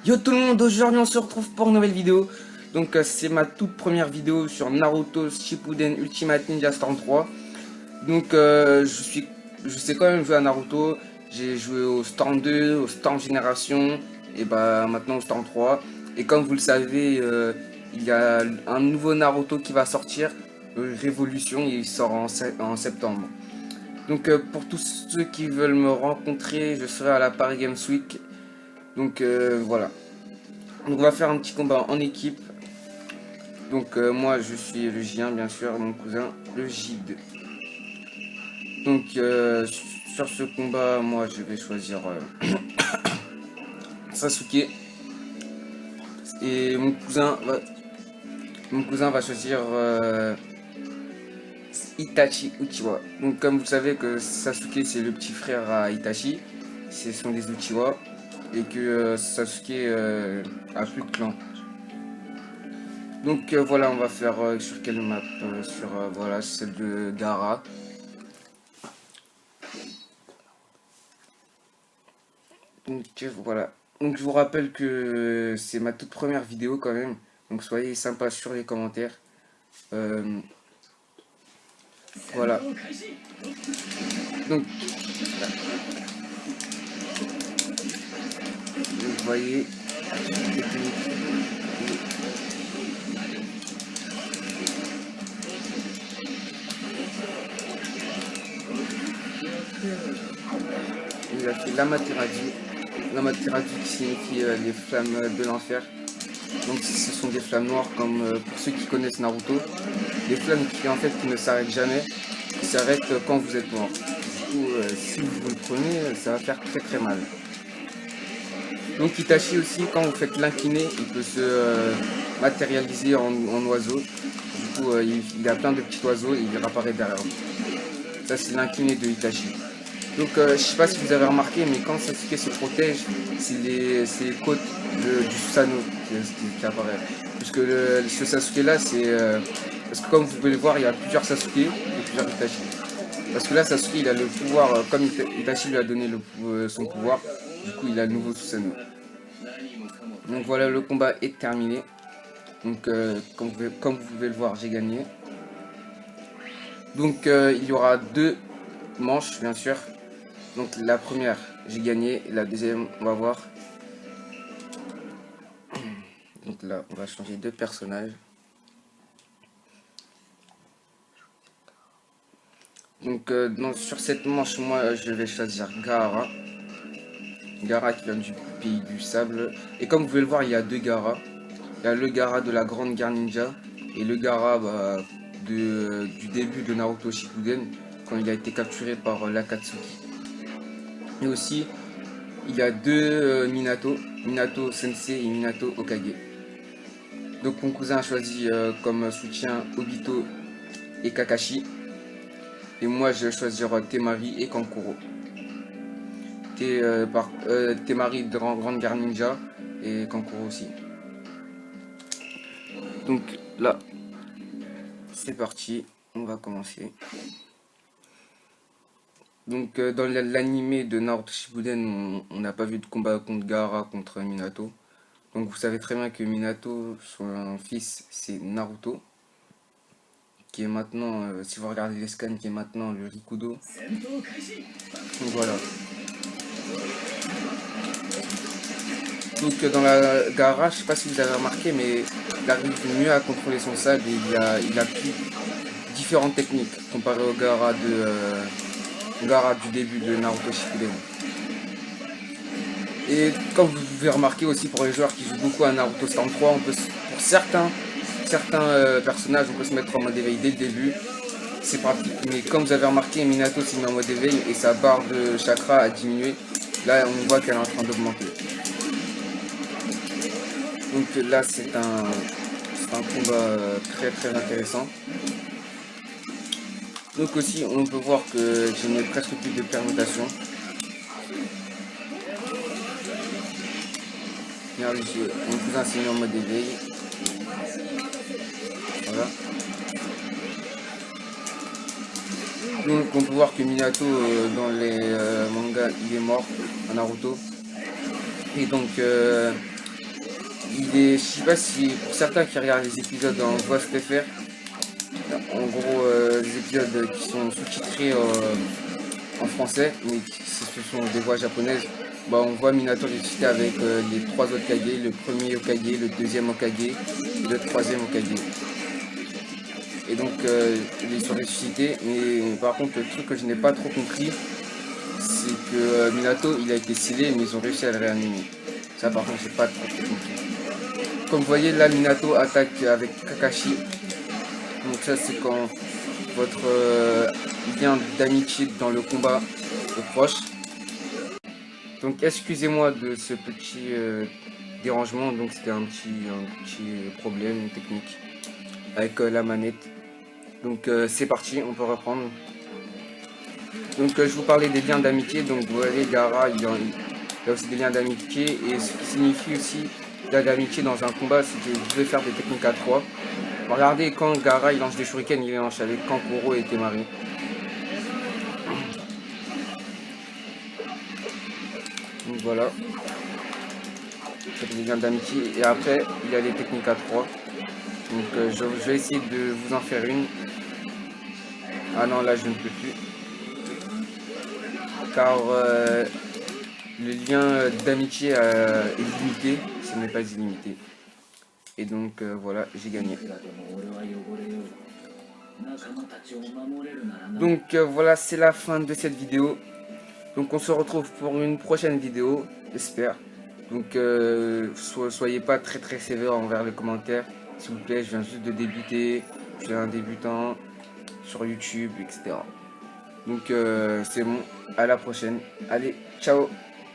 Yo tout le monde, aujourd'hui on se retrouve pour une nouvelle vidéo. Donc c'est ma toute première vidéo sur Naruto Shippuden Ultimate Ninja Storm 3. Donc je sais quand même jouer à Naruto. J'ai joué au Storm 2, au Storm Génération et bah maintenant au Storm 3. Et comme vous le savez, il y a un nouveau Naruto qui va sortir, Révolution, et il sort en septembre. Donc pour tous ceux qui veulent me rencontrer, je serai à la Paris Games Week. Donc voilà. Donc on va faire un petit combat en équipe. Donc moi je suis le J1 bien sûr, mon cousin le J2. Donc sur ce combat, moi je vais choisir Sasuke. Et mon cousin va choisir Itachi Uchiwa. Donc comme vous savez que Sasuke c'est le petit frère à Itachi, ce sont des Uchiwa. Et que Sasuke a plus de clan. Donc voilà, on va faire sur quelle map sur voilà, celle de Gaara. Donc voilà. Donc je vous rappelle que c'est ma toute première vidéo quand même. Donc soyez sympas sur les commentaires. Voilà. Donc vous voyez technique. Il a fait l'Amaterasu. L'Amaterasu qui signifie les flammes de l'enfer. Donc ce sont des flammes noires comme pour ceux qui connaissent Naruto. Des flammes qui en fait qui ne s'arrêtent jamais, qui s'arrêtent quand vous êtes mort. Du coup si vous le prenez, ça va faire très très mal. Donc Itachi aussi, quand vous faites l'incliné, il peut se matérialiser en oiseau. Du coup il a plein de petits oiseaux et il réapparaît derrière vous. Ça c'est l'incliné de Itachi. Donc je sais pas si vous avez remarqué, mais quand Sasuke se protège, c'est les côtes du Susanoo qui apparaissent. Puisque ce Sasuke là, c'est... parce que comme vous pouvez le voir, il y a plusieurs Sasuke et plusieurs Itachi. Parce que là, Sasuke, il a le pouvoir, comme Itachi lui a donné son pouvoir, du coup, il a le nouveau Susanoo. Donc voilà, le combat est terminé. Donc comme vous pouvez le voir, j'ai gagné. Donc il y aura deux manches, bien sûr. Donc la première, j'ai gagné. La deuxième, on va voir. Donc là, on va changer de personnage. Donc sur cette manche, moi, je vais choisir Gaara. Gaara qui vient du pays du sable. Et comme vous pouvez le voir, il y a deux Gaara. Il y a le Gaara de la Grande Guerre Ninja et le Gaara du début de Naruto Shippuden, quand il a été capturé par l'Akatsuki. Et aussi, il y a deux Minato, Minato Sensei et Minato Okage. Donc mon cousin a choisi comme soutien Obito et Kakashi. Et moi je vais choisir Temari et Kankuro. Temari de Grande Guerre Ninja et Kankuro aussi. Donc là, c'est parti, on va commencer. Donc dans l'animé de Naruto Shippuden, on n'a pas vu de combat contre Gaara contre Minato. Donc vous savez très bien que Minato, son fils, c'est Naruto. Qui est maintenant, si vous regardez les scans, qui est maintenant le Rikudo. Donc voilà. Donc dans la Gaara, je sais pas si vous avez remarqué, mais il arrive mieux à contrôler son sable et il a pris différentes techniques comparé au Gaara du début de Naruto Shippuden. Et comme vous pouvez remarquer aussi pour les joueurs qui jouent beaucoup à Naruto Storm 3, on peut, pour certains personnages, on peut se mettre en mode éveil dès le début. C'est pratique. Mais comme vous avez remarqué, Minato s'est mis en mode éveil et sa barre de chakra a diminué. Là, on voit qu'elle est en train d'augmenter. Donc là, c'est un combat très très intéressant. Donc aussi, on peut voir que je n'ai presque plus de permutations. Regardez, mon cousin s'est mis en mode éveil. Voilà. Donc on peut voir que Minato dans les mangas il est mort à Naruto. Et donc je sais pas si pour certains qui regardent les épisodes en voix FR, en gros des épisodes qui sont sous-titrés en français, mais ce sont des voix japonaises, bah, on voit Minato ressusciter avec les 3 autres Kage, le premier Hokage, le deuxième Hokage et le troisième Hokage. Et donc ils sont ressuscités, mais par contre le truc que je n'ai pas trop compris, c'est que Minato il a été scellé, mais ils ont réussi à le réanimer. Ça par contre j'ai pas trop compris. Comme vous voyez là, Minato attaque avec Kakashi. Donc ça c'est quand votre lien d'amitié dans le combat est proche. Donc excusez-moi de ce petit dérangement, donc c'était un petit problème technique avec la manette. Donc c'est parti, on peut reprendre. Donc je vous parlais des liens d'amitié, donc vous voyez Gaara il a aussi des liens d'amitié, et ce qui signifie aussi d'amitié dans un combat, c'est que vous devez faire des techniques à 3. Regardez quand Gaara il lance des shurikens, il les lance avec Kankuro et Temari. Donc voilà, c'est des liens d'amitié, et après il y a les techniques à 3. Donc je vais essayer de vous en faire une. Ah non, là je ne peux plus. Car le lien d'amitié est limité, ce n'est pas illimité. Et donc voilà, j'ai gagné. Donc voilà, c'est la fin de cette vidéo. Donc on se retrouve pour une prochaine vidéo, j'espère. Donc soyez pas très sévère envers les commentaires. S'il vous plaît, je viens juste de débuter. Je suis un débutant sur YouTube, etc. Donc c'est bon, à la prochaine. Allez, ciao!